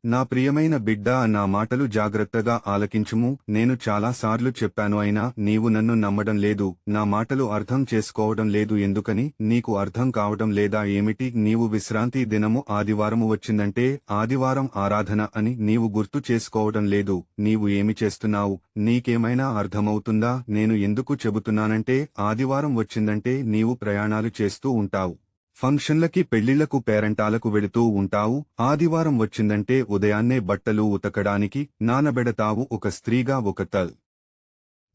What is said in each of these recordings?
నా ప్రియమైన బిడ్డా, నా మాటలు జాగ్రత్తగా ఆలకించుము. నేను చాలాసార్లు చెప్పాను, అయినా నీవు నన్ను నమ్మడం లేదు, నా మాటలు అర్థం చేసుకోవడం లేదు. ఎందుకని? నీకు అర్థం కావడం లేదా ఏమిటి? నీవు విశ్రాంతి దినము ఆదివారము వచ్చిందంటే ఆదివారం ఆరాధన అని నీవు గుర్తు చేసుకోవడం లేదు. నీవు ఏమి చేస్తున్నావు? నీకేమైనా అర్థమవుతుందా? నేను ఎందుకు చెబుతున్నానంటే ఆదివారం వచ్చిందంటే నీవు ప్రయాణాలు చేస్తూ ఉంటావు, ఫంక్షన్లకి పెళ్లిళ్లకు పేరంటాలకు వెళుతూ ఉంటావు. ఆదివారం వచ్చిందంటే ఉదయాన్నే బట్టలు ఉతకడానికి నానబెడతావు. ఒక స్త్రీగా, ఒక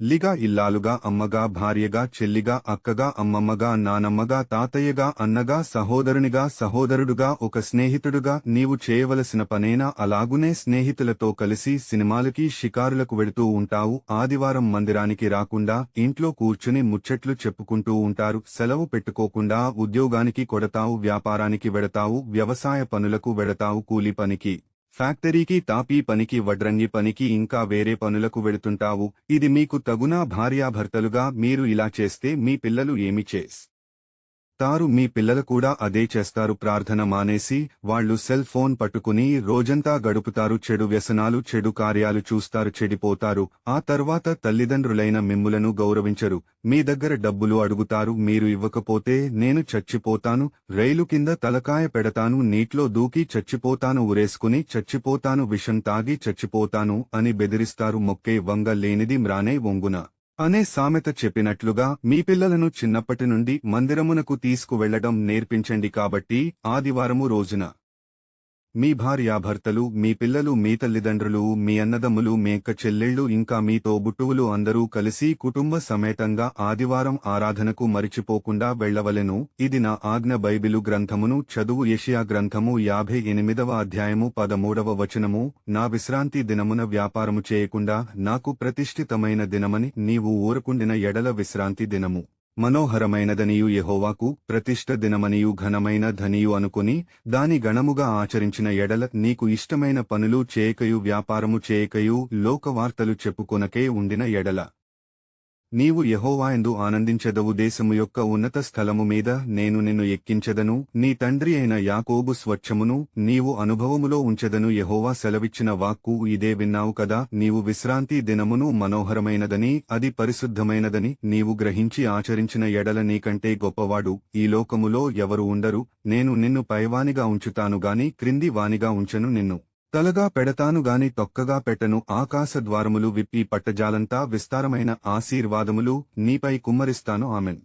లిగా, ఇల్లాలుగా, అమ్మగా, భార్యగా, చెల్లిగా, అక్కగా, అమ్మమ్మగా, నానమ్మగా, తాతయ్యగా, అన్నగా, సహోదరునిగా, సహోదరుడుగా, ఒక స్నేహితుడుగా నీవు చేయవలసిన పనేనా? అలాగునే స్నేహితులతో కలిసి సినిమాలకి, షికారులకు వెళుతూ ఉంటావు. ఆదివారం మందిరానికి రాకుండా ఇంట్లో కూర్చుని ముచ్చట్లు చెప్పుకుంటూ ఉంటారు. సెలవు పెట్టుకోకుండా ఉద్యోగానికి కొడతావు, వ్యాపారానికి వెడతావు, వ్యవసాయ పనులకు వెడతావు, కూలి పనికి, ఫ్యాక్టరీకి, తాపీ పనికి, వడ్రంగి పనికి, ఇంకా వేరే పనులకు వెళుతుంటావు. ఇది మీకు తగునా? భార్యాభర్తలుగా మీరు ఇలా చేస్తే మీ పిల్లలు ఏమి చేస్తారు? మీ పిల్లలు కూడా అదే చేస్తారు. ప్రార్థన మానేసి వాళ్లు సెల్ ఫోన్ పట్టుకుని రోజంతా గడుపుతారు. చెడు వ్యసనాలు, చెడు కార్యాలు చూస్తారు, చెడిపోతారు. ఆ తర్వాత తల్లిదండ్రులైన మిమ్ములను గౌరవించరు. మీ దగ్గర డబ్బులు అడుగుతారు, మీరు ఇవ్వకపోతే నేను చచ్చిపోతాను, రైలు కింద తలకాయ పెడతాను, నీట్లో దూకి చచ్చిపోతాను, ఉరేసుకుని చచ్చిపోతాను, విషం తాగి చచ్చిపోతాను అని బెదిరిస్తారు. మొక్కే వంగ లేనిది మ్రానే వంగున అనే సామెత చెప్పినట్లుగా మీ పిల్లలను చిన్నప్పటి నుండి మందిరమునకు తీసుకువెళ్లడం నేర్పించండి. కాబట్టి ఆదివారము రోజున మీ భార్యాభర్తలు, మీ పిల్లలు, మీ తల్లిదండ్రులు, మీ అన్నదమ్ములు, మీ అక్క చెల్లెళ్ళు, ఇంకా మీ తోబుట్టువులు అందరూ కలిసి కుటుంబ సమేతంగా ఆదివారం ఆరాధనకు మరిచిపోకుండా వెళ్లవలెను. ఇది నా ఆజ్ఞ. బైబిలు గ్రంథమును చదువు. యెషయా గ్రంథము 58వ అధ్యాయము 13వ వచనము. నా విశ్రాంతి దినమున వ్యాపారము చేయకుండా నాకు ప్రతిష్ఠితమైన దినమని నీవు ఊరకుండిన ఎడల, విశ్రాంతి దినము మనోహరమైనదనియు యెహోవాకు ప్రతిష్ఠ దినమనియు ఘనమైన ధనియు అనుకుని దాని గణముగా ఆచరించిన ఎడల, నీకు ఇష్టమైన పనులు చేయకయు వ్యాపారము చేయకయు లోకవార్తలు చెప్పుకొనకే ఉండిన ఎడల, నీవు యెహోవాయందు ఆనందించెదవు. దేశము యొక్క ఉన్నత స్థలము మీద నేను నిన్ను ఎక్కించెదను, నీ తండ్రి అయిన యాకోబు స్వచ్ఛమును నీవు అనుభవములో ఉంచెదను. యెహోవా సెలవిచ్చిన వాక్కు ఇదే. విన్నావు కదా? నీవు విశ్రాంతి దినమును మనోహరమైనదని, అది పరిశుద్ధమైనదని నీవు గ్రహించి ఆచరించిన ఎడల నీకంటే గొప్పవాడు ఈ లోకములో ఎవరు ఉండరు. నేను నిన్ను పైవానిగా ఉంచుతాను గాని క్రింది వానిగా ఉంచెను, నిన్ను తలగా పెడతాను గాని తొక్కగా పెట్టను. ఆకాశ ద్వారములు విప్పి పట్టజాలంతా విస్తారమైన ఆశీర్వాదములు నీపై కుమ్మరిస్తాను. ఆమెన్.